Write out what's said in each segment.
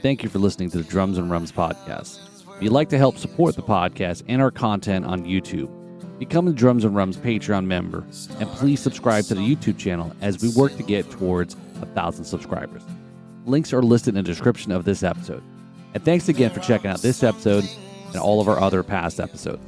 thank you for listening to the Drums and Rums podcast. If you'd like to help support the podcast and our content on YouTube, become a Drums and Rums Patreon member, and please subscribe to the YouTube channel as we work to get towards 1,000 subscribers. Links are listed in the description of this episode. And thanks again for checking out this episode and all of our other past episodes.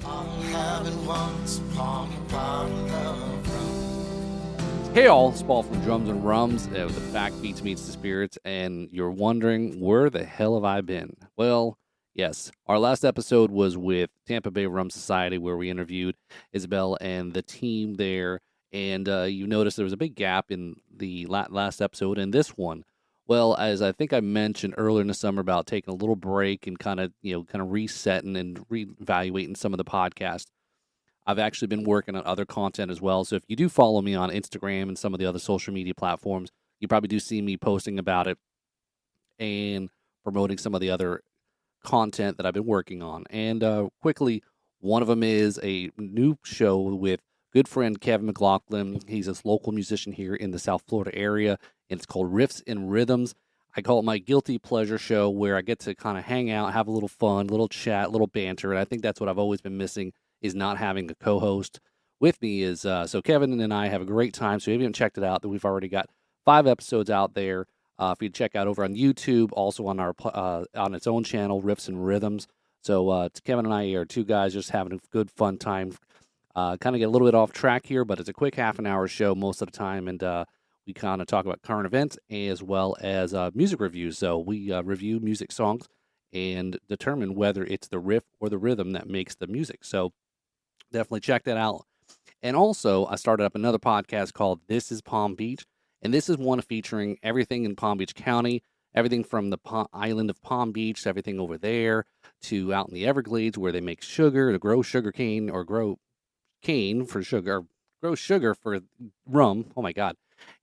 Hey all, it's Paul from Drums and Rums, the Backbeats Meets the Spirits, and you're wondering, where the hell have I been? Well, yes, our last episode was with Tampa Bay Rum Society, where we interviewed Isabel and the team there, and you noticed there was a big gap in the last episode and this one. Well, as I think I mentioned earlier in the summer about taking a little break and kind of resetting and reevaluating some of the podcasts, I've actually been working on other content as well. So if you do follow me on Instagram and some of the other social media platforms, you probably do see me posting about it and promoting some of the other content that I've been working on. And quickly, one of them is a new show with good friend Kevin McLaughlin. He's a local musician here in the South Florida area, and it's called Riffs and Rhythms. I call it my guilty pleasure show, where I get to kind of hang out, have a little fun, little chat, little banter, and I think that's what I've always been missing, is not having a co-host with me. So Kevin and I have a great time. So if you haven't checked it out, that we've already got 5 episodes out there. If you check out over on YouTube, also on our on its own channel, Riffs and Rhythms. So Kevin and I are 2 guys just having a good fun time. Kind of get a little bit off track here, but it's a quick half an hour show most of the time, and we kind of talk about current events as well as music reviews. So we review music songs and determine whether it's the riff or the rhythm that makes the music. So definitely check that out. And also, I started up another podcast called This is Palm Beach. And this is one featuring everything in Palm Beach County, everything from the island of Palm Beach to everything over there to out in the Everglades, where they make sugar to grow sugar cane, or grow cane for sugar, or grow sugar for rum. Oh my God.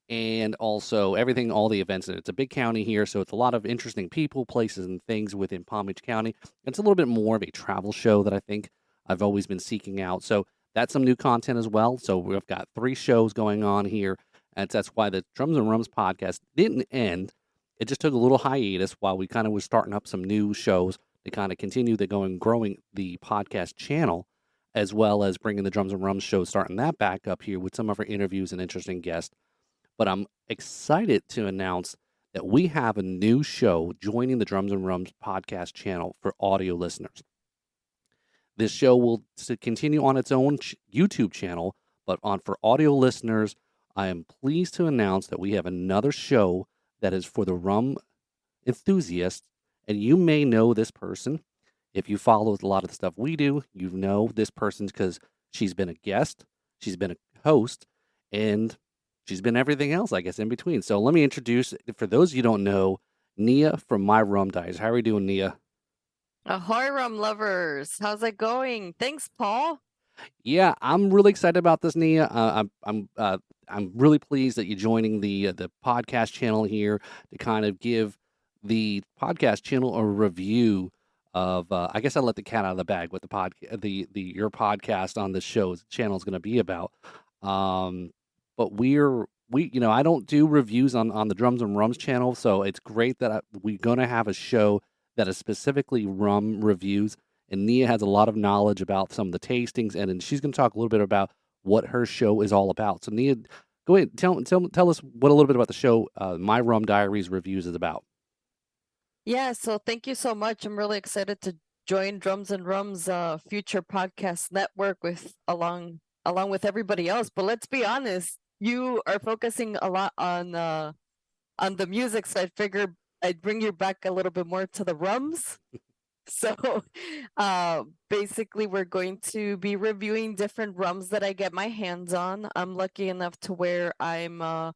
And also everything, all the events. And it's a big county here, so it's a lot of interesting people, places, and things within Palm Beach County. It's a little bit more of a travel show that I think I've always been seeking out. So that's some new content as well. So we've got 3 shows going on here. And that's why the Drums and Rums podcast didn't end. It just took a little hiatus while we kind of was starting up some new shows to kind of continue growing the podcast channel, as well as bringing the Drums and Rums show, starting that back up here with some of our interviews and interesting guests. But I'm excited to announce that we have a new show joining the Drums and Rums podcast channel for audio listeners. This show will continue on its own YouTube channel, but for audio listeners, I am pleased to announce that we have another show that is for the rum enthusiasts, and you may know this person. If you follow a lot of the stuff we do, you know this person because she's been a guest, she's been a host, and she's been everything else, I guess, in between. So let me introduce, for those you don't know, Nia from My Rum Diaries. How are you doing, Nia? Ahoy, rum lovers! How's it going? Thanks, Paul. Yeah, I'm really excited about this, Nia. I'm really pleased that you're joining the podcast channel here to kind of give the podcast channel a review of. I guess I'll let the cat out of the bag what the your podcast on this show's channel is going to be about. But I don't do reviews on the Drums and Rums channel, so it's great that we're going to have a show that is specifically rum reviews. And Nia has a lot of knowledge about some of the tastings, and she's going to talk a little bit about what her show is all about. So Nia, go ahead, tell us what a little bit about the show My Rum Diaries Reviews is about. Yeah, so thank you so much. I'm really excited to join Drums and Rums future podcast network along with everybody else. But let's be honest, you are focusing a lot on the music, so I figured I'd bring you back a little bit more to the rums. So basically we're going to be reviewing different rums that I get my hands on. I'm lucky enough to where I'm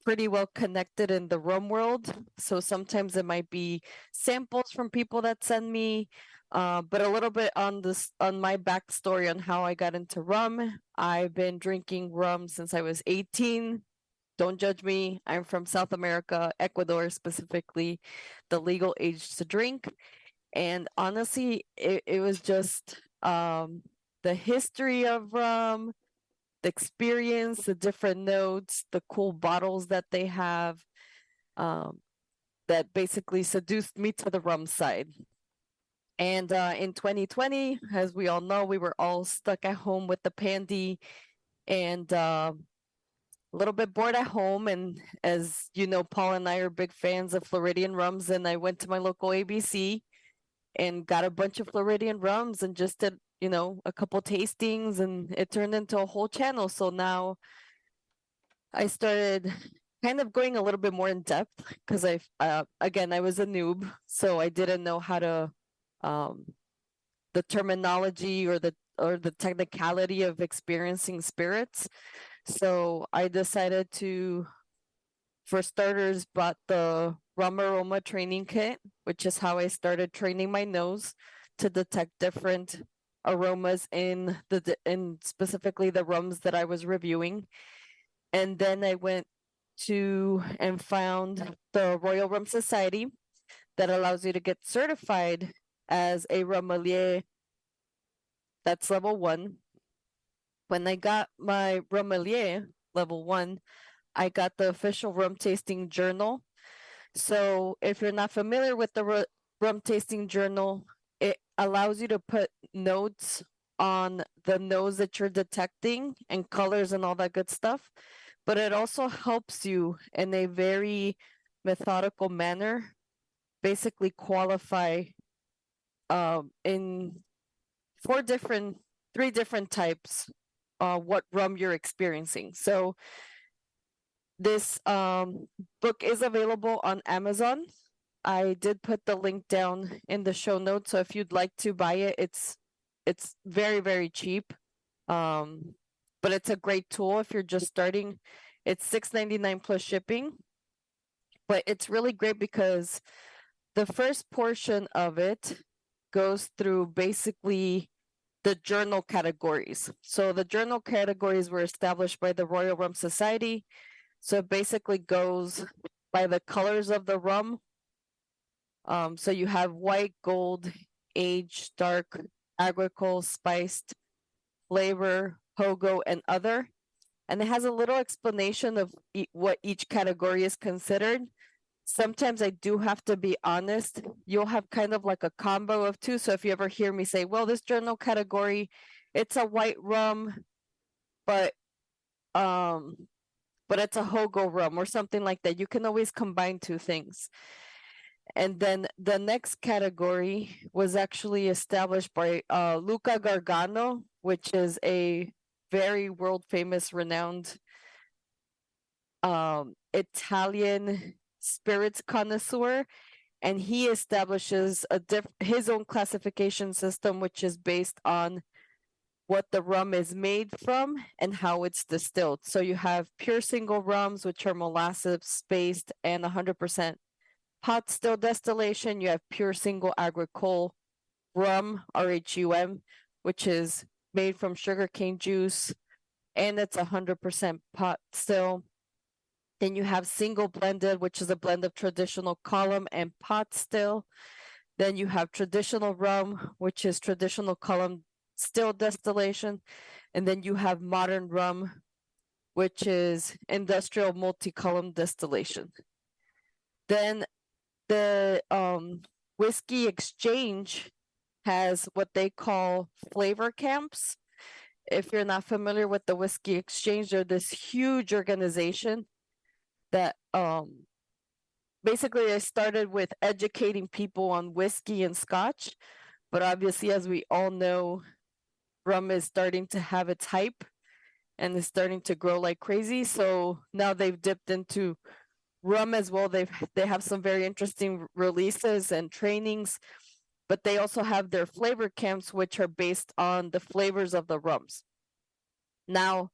pretty well connected in the rum world. So sometimes it might be samples from people that send me, but a little bit on my backstory on how I got into rum. I've been drinking rum since I was 18. Don't judge me. I'm from South America, Ecuador specifically, the legal age to drink. And honestly, it was just the history of rum, the experience, the different notes, the cool bottles that they have. that basically seduced me to the rum side. And in 2020, as we all know, we were all stuck at home with the pandy and a little bit bored at home. And as you know, Paul and I are big fans of Floridian rums. And I went to my local ABC and got a bunch of Floridian rums and just did, a couple tastings, and it turned into a whole channel. So now I started kind of going a little bit more in depth because again, I was a noob, so I didn't know how to, um, the terminology or the technicality of experiencing spirits. So I decided to, for starters, bought the rum aroma training kit, which is how I started training my nose to detect different aromas in specifically the rums that I was reviewing. And then I went to and found the Royal Rum Society that allows you to get certified as a rummelier. That's level 1. When I got my rummelier level 1, I got the official rum tasting journal. So if you're not familiar with the rum tasting journal, it allows you to put notes on the nose that you're detecting and colors and all that good stuff. But it also helps you in a very methodical manner basically qualify in three different types what rum you're experiencing. So this book is available on Amazon. I did put the link down in the show notes, so if you'd like to buy it, it's very, very cheap. But it's a great tool if you're just starting. It's $6.99 plus shipping. But it's really great because the first portion of it goes through basically the journal categories. So the journal categories were established by the Royal Rum Society. So it basically goes by the colors of the rum. So you have white, gold, aged, dark, agricole, spiced, flavor, pogo, and other. And it has a little explanation of what each category is considered. Sometimes I do have to be honest. You'll have kind of like a combo of two. So if you ever hear me say, well, this journal category, it's a white rum, but it's a Hogo rum or something like that. You can always combine two things. And then the next category was actually established by Luca Gargano, which is a very world famous, renowned Italian spirits connoisseur. And he establishes his own classification system, which is based on what the rum is made from and how it's distilled. So you have pure single rums, which are molasses spaced and 100% pot still distillation. You have pure single agricole rum, RHUM, which is made from sugarcane juice and it's 100% pot still. Then you have single blended, which is a blend of traditional column and pot still. Then you have traditional rum, which is traditional column still distillation. And then you have modern rum, which is industrial multi-column distillation. Then the whiskey exchange has what they call flavor camps. If you're not familiar with the whiskey exchange, they're this huge organization that basically I started with educating people on whiskey and scotch, but obviously, as we all know, rum is starting to have its hype and is starting to grow like crazy. So now they've dipped into rum as well. They have some very interesting releases and trainings, but they also have their flavor camps, which are based on the flavors of the rums. Now,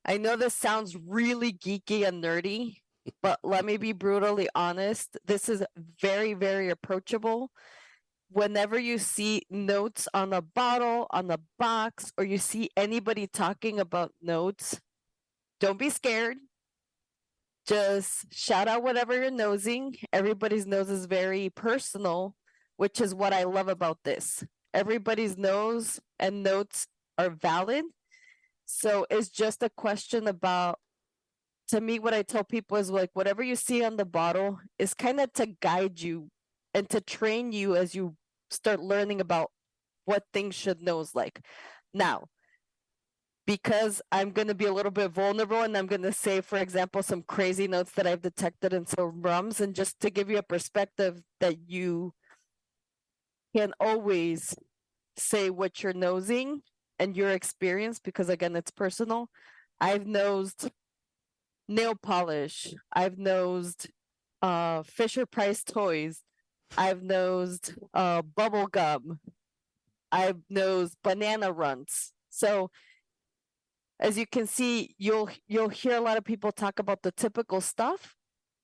I know this sounds really geeky and nerdy, but let me be brutally honest. This is very, very approachable. Whenever you see notes on a bottle, on a box, or you see anybody talking about notes, don't be scared. Just shout out whatever you're nosing. Everybody's nose is very personal, which is what I love about this. Everybody's nose and notes are valid. So it's just a question about to me, what I tell people is like, whatever you see on the bottle is kind of to guide you and to train you as you start learning about what things should nose like. Now, because I'm going to be a little bit vulnerable and I'm going to say, for example, some crazy notes that I've detected in some rums, and just to give you a perspective that you can always say what you're nosing and your experience, because again, it's personal. I've nosed nail polish. I've nosed Fisher Price toys. I've nosed bubble gum. I've nosed banana runts. So as you can see, you'll hear a lot of people talk about the typical stuff,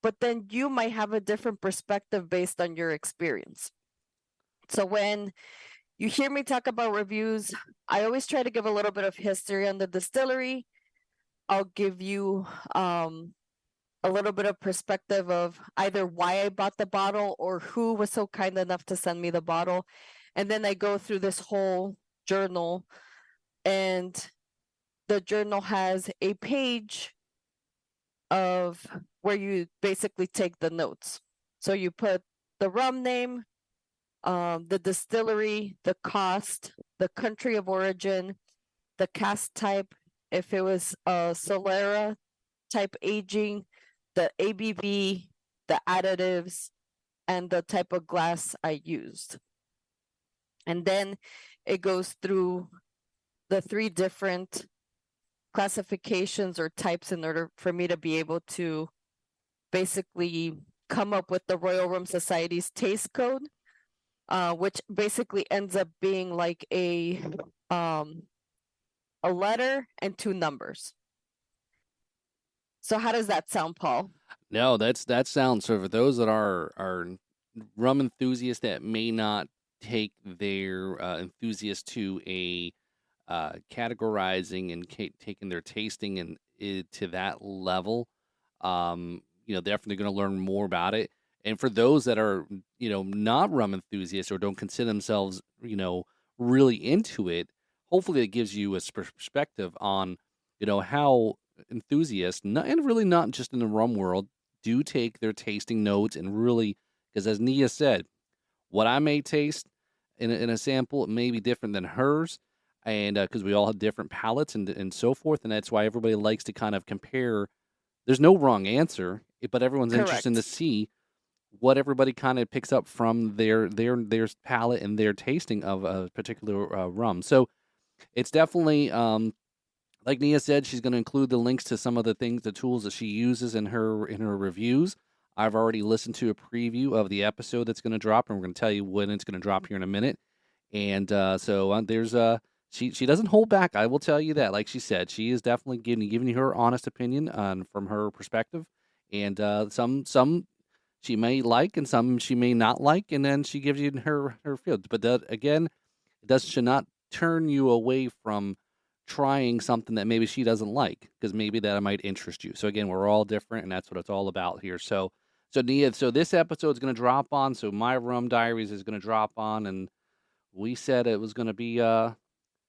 but then you might have a different perspective based on your experience. So when you hear me talk about reviews, I always try to give a little bit of history on the distillery. I'll give you a little bit of perspective of either why I bought the bottle or who was so kind enough to send me the bottle. And then I go through this whole journal, and the journal has a page of where you basically take the notes. So you put the rum name, the distillery, the cost, the country of origin, the cask type, if it was Solera type aging, the ABV, the additives, and the type of glass I used. And then it goes through the 3 different classifications or types in order for me to be able to basically come up with the Royal Rum Society's taste code, which basically ends up being like a letter and 2 numbers. So how does that sound, Paul? No, that sounds, so for those that are rum enthusiasts that may not take their enthusiast to a categorizing and taking their tasting and to that level, definitely going to learn more about it. And for those that are, not rum enthusiasts or don't consider themselves, really into it, hopefully it gives you a perspective on, how enthusiasts, and really not just in the rum world, do take their tasting notes and really, because as Nia said, what I may taste in a sample, it may be different than hers, and because we all have different palates and so forth, and that's why everybody likes to kind of compare. There's no wrong answer, but everyone's interested to Correct. see what everybody kind of picks up from their palate and their tasting of a particular rum. So it's definitely like Nia said, she's going to include the links to some of the things, the tools that she uses in her reviews. I've already listened to a preview of the episode that's going to drop, and we're going to tell you when it's going to drop here in a minute. And so there's she doesn't hold back. I will tell you that. Like she said, she is definitely giving you her honest opinion on from her perspective, and some she may like and some she may not like, and then she gives you her field. But that again, should not turn you away from trying something that maybe she doesn't like, because maybe that might interest you. So again, we're all different, and that's what it's all about here. So Nia, so this episode is going to drop on. So my Rum Diaries is going to drop on, and we said it was going to be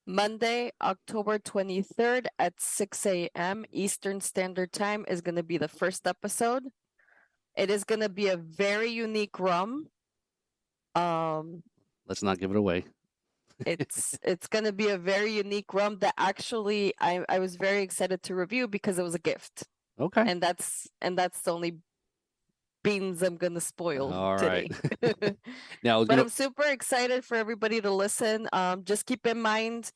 Monday, October 23rd at 6 a.m. Eastern Standard Time is going to be the first episode. It is going to be a very unique rum. Let's not give it away. It's going to be a very unique rum that actually I was very excited to review because it was a gift. Okay. And that's the only beans I'm going to spoil All today. right. Now, But I'm super excited for everybody to listen. Just keep in mind,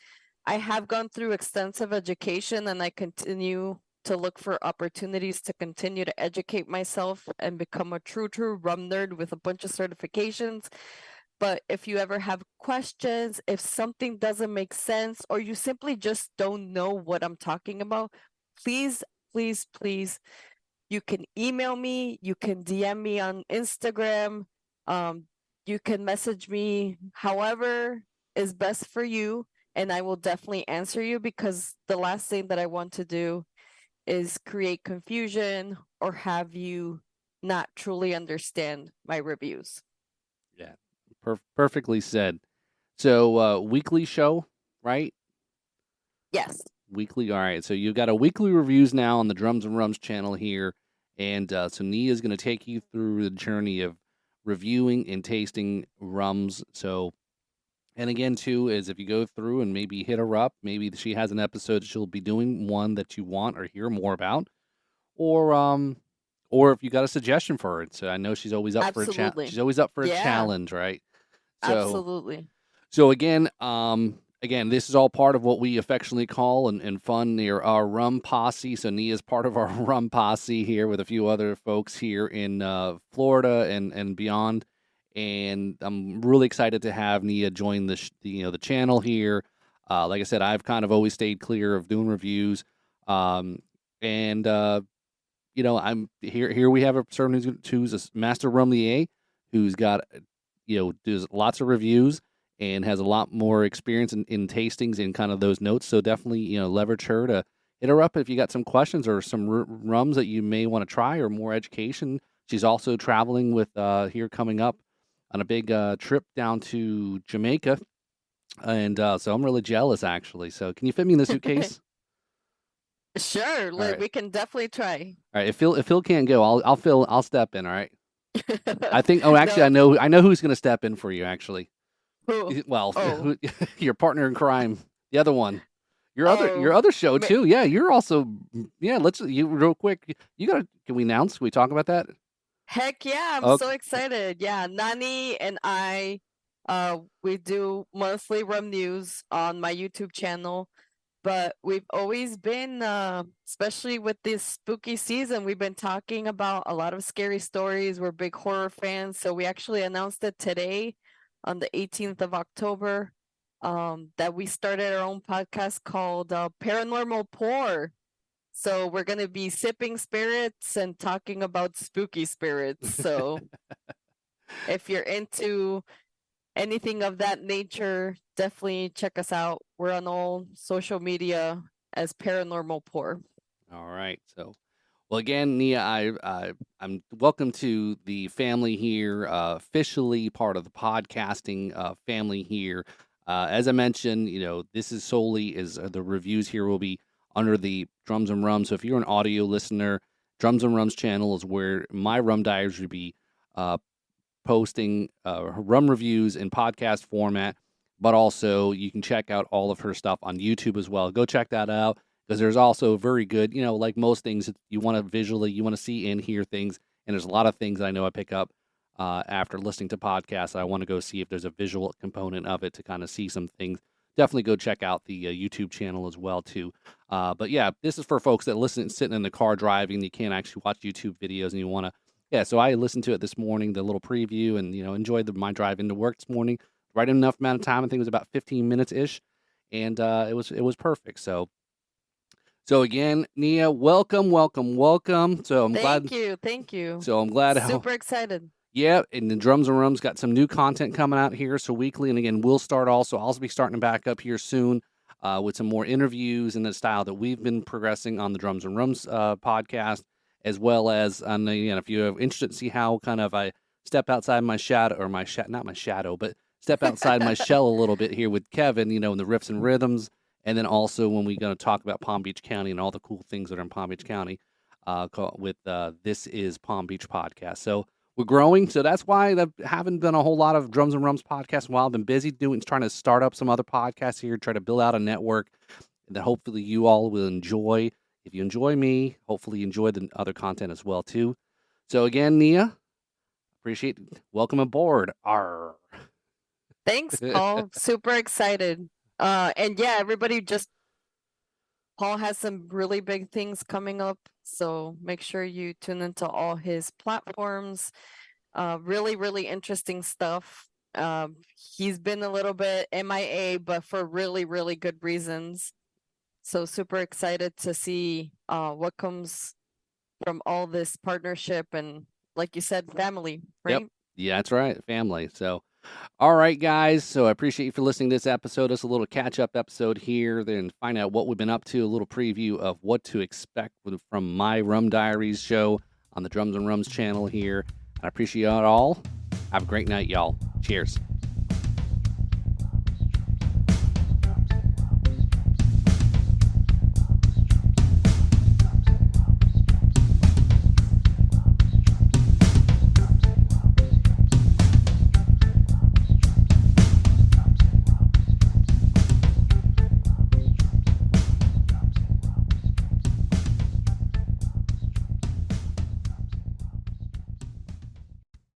I have gone through extensive education, and I continue to look for opportunities to continue to educate myself and become a true rum nerd with a bunch of certifications. But if you ever have questions, if something doesn't make sense, or you simply just don't know what I'm talking about, please, please, please, you can email me, you can DM me on Instagram, you can message me, however is best for you, and I will definitely answer you, because the last thing that I want to do is create confusion or have you not truly understand my reviews. yeah, perfectly said. So weekly show, right? Yes. Weekly. All right. So you've got a weekly reviews now on the Drums and Rums channel here. And so Nia is going to take you through the journey of reviewing and tasting rums. So, and again, too, is if you go through and maybe hit her up, maybe she has an episode, she'll be doing one that you want or hear more about. Or if you got a suggestion for her. So I know she's always up for Absolutely. she's always up for a Yeah, challenge, right? So absolutely. so again, this is all part of what we affectionately call and fun near our rum posse. So Nia's part of our rum posse here with a few other folks here in Florida and beyond. And I'm really excited to have Nia join the channel here. Like I said, I've kind of always stayed clear of doing reviews. And I'm here. Here we have a person who's a master rummelier, who's got does lots of reviews and has a lot more experience in tastings and kind of those notes. So definitely leverage her to hit her up if you got some questions or some rums that you may want to try or more education. She's also traveling with here coming up on a big trip down to Jamaica, and so I'm really jealous actually. So can you fit me in the suitcase? Sure, All right. we can definitely try. All right, if Phil can't go, I'll step in. All right. I think. Oh, actually, No, I know who's going to step in for you. Actually, who? well, Oh, your partner in crime, the other one, your oh, other show ma- too. Yeah, you're also. Yeah, let's you real quick. You gotta. Can we announce? Can we talk about that? heck yeah, I'm Oh, so excited. Yeah, Nani and I, we do monthly rum news on my YouTube channel. But we've always been, especially with this spooky season, we've been talking about a lot of scary stories. We're big horror fans, so we actually announced it today on the 18th of October, that we started our own podcast called Paranormal Pour. So we're gonna be sipping spirits and talking about spooky spirits. So if you're into anything of that nature, definitely check us out. We're on all social media as Paranormal Pour. all right. So, well, again, Nia, I'm welcome to the family here. Officially part of the podcasting family here. As I mentioned, this is solely is the reviews here will be under the Drums and Rums. So if you're an audio listener, Drums and Rums channel is where my Rum Diaries would be uh, posting rum reviews in podcast format, but also you can check out all of her stuff on YouTube as well. Go check that out because there's also very good, like most things, you want to visually, you want to see and hear things. And there's a lot of things I know I pick up after listening to podcasts. I want to go see if there's a visual component of it to kind of see some things. Definitely go check out the YouTube channel as well too. But yeah, this is for folks that listen sitting in the car driving. You can't actually watch YouTube videos, and you want to so I listened to it this morning, the little preview, and enjoyed my drive into work this morning. Right in enough amount of time. I think it was about 15 minutes ish, and it was perfect. So again, Nia, welcome, welcome, welcome. So I'm glad. Thank you. Thank you. So I'm glad how. Super excited. Yeah, and the Drums and Rums got some new content coming out here, so weekly. And again, we'll start also. I'll be starting back up here soon with some more interviews in the style that we've been progressing on the Drums and Rums podcast, as well as on the, if you're interested to see how kind of I step outside my shadow, or not my shadow, but step outside my shell a little bit here with Kevin, in the riffs and rhythms. And then also when we're going to talk about Palm Beach County and all the cool things that are in Palm Beach County with This Is Palm Beach podcast. So we're growing, so that's why there haven't been a whole lot of Drums and Rums podcasts in a while. I've been busy trying to start up some other podcasts here, try to build out a network that hopefully you all will enjoy. If you enjoy me, hopefully you enjoy the other content as well too. So again, Nia, appreciate welcome aboard. Arr. Thanks, Paul. Super excited. And yeah, everybody just Paul has some really big things coming up, so make sure you tune into all his platforms. Really, really interesting stuff. He's been a little bit MIA, but for really, really good reasons. So super excited to see what comes from all this partnership and, like you said, family, Yep. right? Yeah, that's right. Family. So, all right, guys. So I appreciate you for listening to this episode. It's a little catch up episode here. Then find out what we've been up to, a little preview of what to expect from my Rum Diaries show on the Drums and Rums channel here. I appreciate it all. Have a great night, y'all. Cheers.